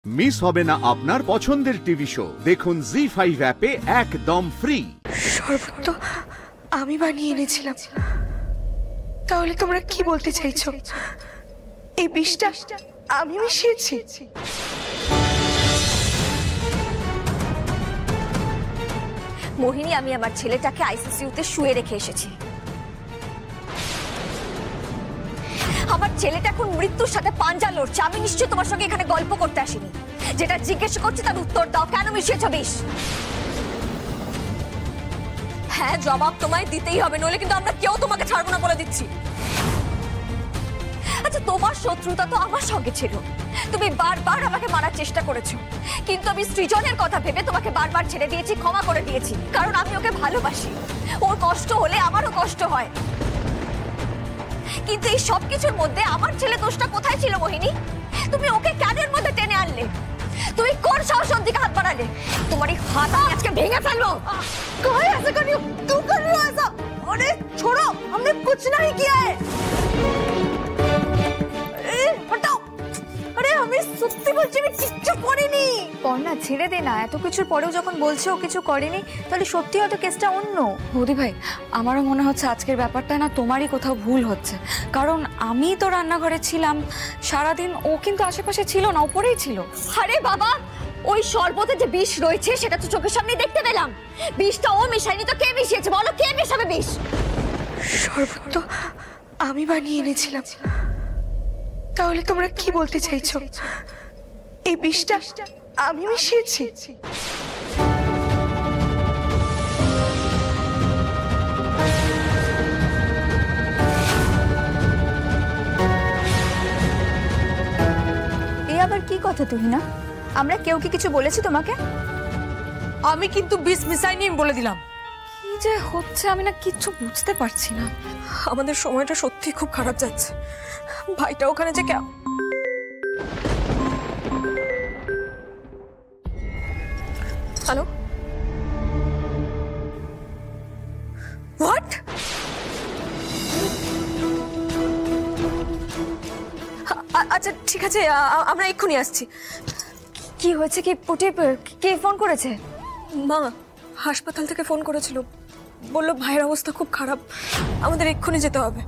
Miss হবে না আপনার পছন্দের টিভি শো। দেখুন জি5 অ্যাপে একদম ফ্রি। শরবত তো আমি বানিয়ে এনেছিলাম, তাহলে তোমরা কি বলতে চাইছো? এই বিষটা আমি মিশিয়েছি? মোহিনী, আমি আমার ছেলেটাকে আইসিইউতে শুয়ে রেখে এসেছি। আমার ছেলেটা এখন মৃত্যুর সাথে পাঞ্জা লড়ছে। আমি নিশ্চয়ই তোমার সঙ্গে এখানে গল্প করতে আসিনি। যেটা জিজ্ঞেস করছি তার উত্তর দাও, কেন মিশিয়েছ বিষ? হ্যাঁ, জবাব তোমায় দিতেই হবে, নইলে কিন্তু আমরা কেউ তোমাকে ছাড়বো না বলে দিচ্ছি। আচ্ছা, তোমার শত্রুতা তো আমার সঙ্গে ছিল। তুমি বারবার আমাকে মারার চেষ্টা করেছো, কিন্তু আমি সৃজনের কথা ভেবে তোমাকে বারবার ছেড়ে দিয়েছি, ক্ষমা করে দিয়েছি, কারণ আমি ওকে ভালোবাসি। ওর কষ্ট হলে আমারও কষ্ট হয়। কিন্তু এই সবকিছুর মধ্যে আমার ছেলে দোষটা কোথায় ছিল মোহিনী? তুমি ওকে কেন এর মধ্যে টেনে আনলে? তুমি কোন সাহসের দিকে হাত বাড়ালে? তোমার এই হাত আজকে ভেঙে ফেলবো। कहाँ ऐसा कर रही हो? तू कर रही हो ऐसा? अरे छोड़ो, हमने कुछ नहीं किया है। हटाओ। আরে আমি সত্যি বলছি, আমি কিচ্ছু করিনি। পর্ণা, ছেড়ে দে না। এত কিছুর পরেও যখন বলছে ও কিছু করেনি, তাহলে সত্যি হয়তো কেসটা অন্য। বৌদি ভাই, আমারও মনে হচ্ছে আজকের ব্যাপারটা না তোমারই কোথাও ভুল হচ্ছে, কারণ আমি তো রান্নাঘরে ছিলাম সারাদিন, ও কিন্তু আশেপাশে ছিল না, ওপরেই ছিল। আরে বাবা, ওই শরবতে যে বিষ রয়েছে সেটা তো চোখের সামনে দেখতে পেলাম। বিষটা ও মিশায়নি তো কে মিশিয়েছে বলো? কে মেশাবে বিষ? শরবত তো আমি বানিয়ে এনেছিলাম, তাহলে তোমরা কি বলতে চাইছো? এই বিষটা আমি মিশিয়েছি? এই আবার কি কথা তুহিনা? আমরা কেউ কি কিছু বলেছি তোমাকে? আমি কিন্তু বিষ মিশাইনি বলে দিলাম। কি যে হচ্ছে আমি না কিচ্ছু বুঝতে পারছি না। আমাদের সময়টা সত্যি খুব খারাপ যাচ্ছে। ভাইটা ওখানে যে হ্যালো, হোয়াট? আচ্ছা ঠিক আছে, আমরা এক্ষুনি আসছি। কি হয়েছে? কি পুটি, কে ফোন করেছে? মা হাসপাতাল থেকে ফোন করেছিল, বললো ভাইয়ের অবস্থা খুব খারাপ, আমাদের এক্ষুনি যেতে হবে।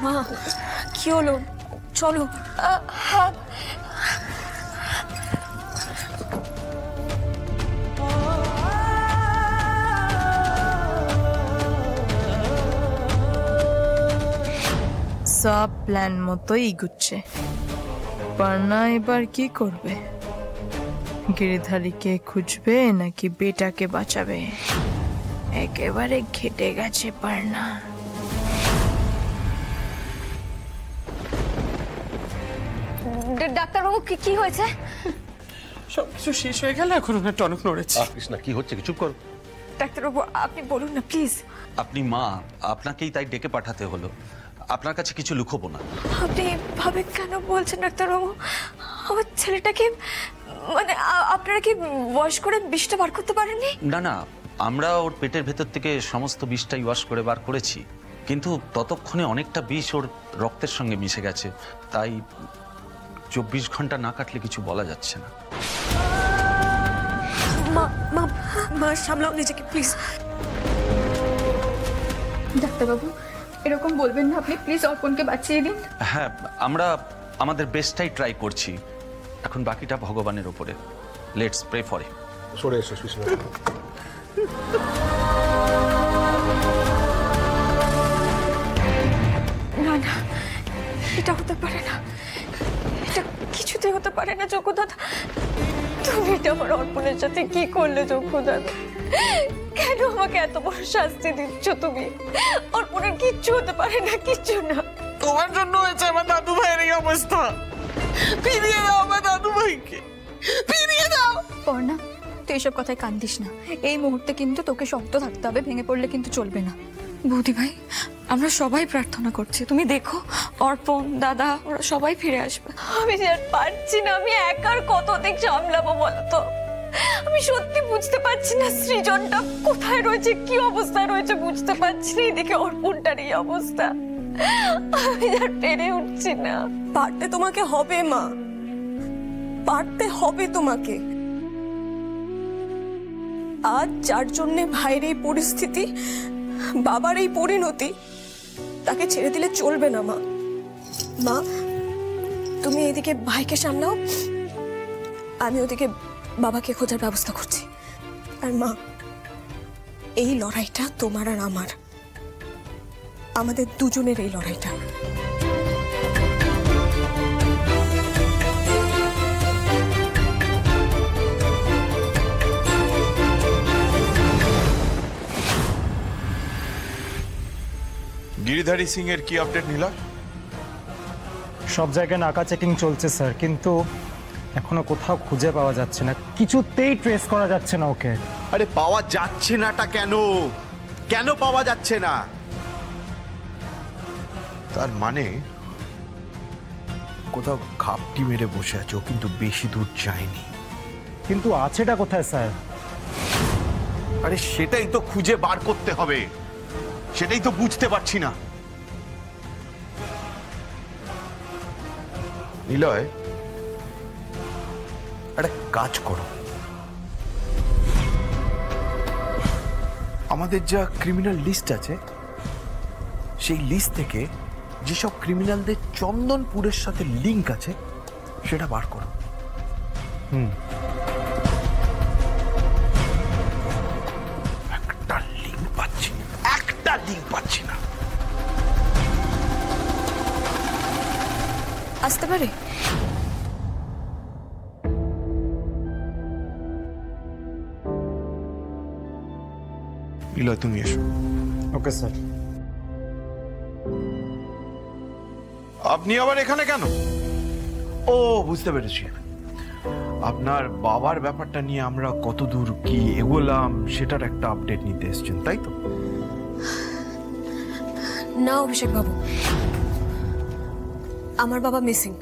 মা কি হলো? চলো। সব প্ল্যান মতোই এগুচ্ছে। পর্ণা এবার কি করবে? গিরিধারীকে খুঁজবে নাকি বেটাকে বাঁচাবে? একেবারে ঘেটে গেছে পর্ণা। ডাক্তারবাবু, কি হয়েছে? সবকিছু শেষ হয়ে গেল, এখন ওনার টনক নড়েছে। কৃষ্ণা, কি হচ্ছে? চুপ করো। ডাক্তারবাবু আপনি বলুন না প্লিজ। আপনি মা, আপনাকেই তাই ডেকে পাঠাতে হলো। আপনার কাছে কিছু লুকোবো না। আপনি এভাবে কেন বলছেন ডাক্তারবাবু? আমার ছেলেটাকে, মানে আপনারা কি ওয়াশ করে বিষটা বার করতে পারেননি? না না, আমরা ওর পেটের ভেতর থেকে সমস্ত বিষটাই ওয়াশ করে বার করেছি, কিন্তু ততক্ষণে অনেকটা বিষ ওর রক্তের সঙ্গে মিশে গেছে, তাই 24 ঘন্টা না কাটলে কিছু বলা যাচ্ছে না। মা মা মা সামলাও নিজেকে প্লিজ। ডাক্তারবাবু, এরকম বলবেন না আপনি, প্লিজ অর্পণকে বাঁচিয়ে দিন। হ্যাঁ, আমরা আমাদের বেস্টটাই ট্রাই করছি, এখন বাকিটা ভগবানের উপরে। Let's pray for him. সরে এসো কৃষ্ণ। না না, এটা হতে পারে না, এটা কিছুতে হতে পারে না। যোগ্যদাদা, তুমি এটা আমার অর্পণের সাথে কি করলে? যোগ্যদাদা, কেন আমাকে এত বড় শাস্তি দিচ্ছ তুমি? অর্পণের কিচ্ছু হতে পারে না, কিচ্ছু না। তোমার জন্য হয়েছে আমার দাদু ভাইয়ের এই অবস্থা। ফিরিয়ে দাও আমার দাদু ভাইকে, ফিরিয়ে দাও। পর্ণা, তুই এসব কথায় কান্দিস না। এই মুহূর্তে কিন্তু তোকে শক্ত থাকতে হবে, ভেঙে পড়লে কিন্তু চলবে না। বৌদি ভাই, আমরা সবাই প্রার্থনা করছি, তুমি দেখো অর্পণ, দাদা, ওরা সবাই ফিরে আসবে। আমি যে আর পারছি না, আমি একার কত দিক সামলাবো বলতো? আমি সত্যি বুঝতে পারছি না সৃজনটা কোথায় রয়েছে, কি অবস্থায় রয়েছে বুঝতে পারছি না। এদিকে অর্পণটার এই অবস্থা, আমি আর পেরে উঠছি না। পারতে তোমাকে হবে মা, পারতে হবে তোমাকে। আজ যার জন্য ভাইয়ের এই পরিস্থিতি, বাবার এই পরিণতি, তাকে ছেড়ে দিলে চলবে না মা। মা তুমি এদিকে ভাইকে সামলাও, আমি ওদিকে বাবাকে খোঁজার ব্যবস্থা করছি। আর মা, এই লড়াইটা তোমার আর আমার, আমাদের দুজনের এই লড়াইটা। গিরিধারী সিং এর কি আপডেট নিলা? সব জায়গায় নাকা চেকিং চলছে স্যার, কিন্তু এখনো কোথাও খুঁজে পাওয়া যাচ্ছে না, কিছুতেই ট্রেস করা যাচ্ছে না ওকে। আরে পাওয়া যাচ্ছে নাটা কেন, কেন পাওয়া যাচ্ছে না? তার মানে কোথাও ঘাপটি মেরে বসে আছে, ও কিন্তু বেশি দূর যায়নি। কিন্তু আছেটা কোথায় স্যার? আরে সেটাই তো খুঁজে বার করতে হবে, সেটাই তো বুঝতে পারছি না। নিলয়, একটা কাজ করো, আমাদের যা ক্রিমিনাল লিস্ট আছে সেই লিস্ট থেকে যেসব ক্রিমিনালদের চন্দনপুরের সাথে লিংক আছে সেটা বার করো। একটা লিংক পাচ্ছি না, একটা লিংক পাচ্ছি না। আসতে পারে? নিলয় তুমি এসো। Okay sir. আপনি আবার এখানে কেন? ও বুঝতে পেরেছি, আপনার বাবার ব্যাপারটা নিয়ে আমরা কতদূর কি এগোলাম সেটার একটা আপডেট নিতে এসেছেন, তাই তো? না অভিষেক বাবু, আমার বাবা মিসিং।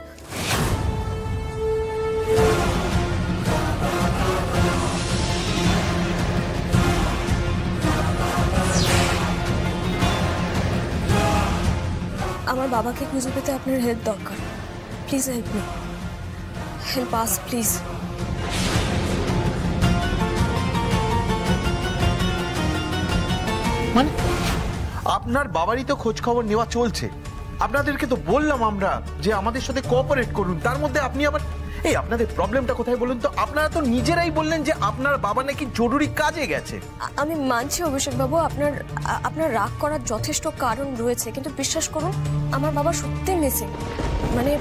আমার বাবাকে খুঁজে পেতে আপনার হেল্প দরকার। Please help me, help us please. মানে আপনার বাবারই তো খোঁজ খবর নেওয়া চলছে, আপনাদেরকে তো বললাম আমরা যে আমাদের সাথে কোঅপারেট করুন, তার মধ্যে আপনি আবার এই আপনাদের প্রবলেমটা কোথায় বলুন তো? আপনারা তো নিজেরাই বললেন যে আপনার বাবা নাকি জরুরি কাজে গেছে। আমি মানছি অভিষেক বাবু, আপনার রাগ করার যথেষ্ট কারণ রয়েছে, কিন্তু বিশ্বাস করুন আমার বাবা সত্যি মিসিং। মানে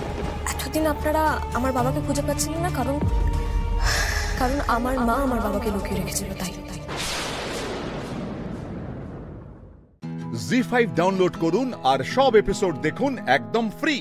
এতদিন আপনারা আমার বাবাকে খুঁজে পাচ্ছিলেন না, কারণ আমার মা আমার বাবাকে লুকিয়ে রেখেছিল, তাই। জি5 ডাউনলোড করুন আর সব এপিসোড দেখুন একদম ফ্রি।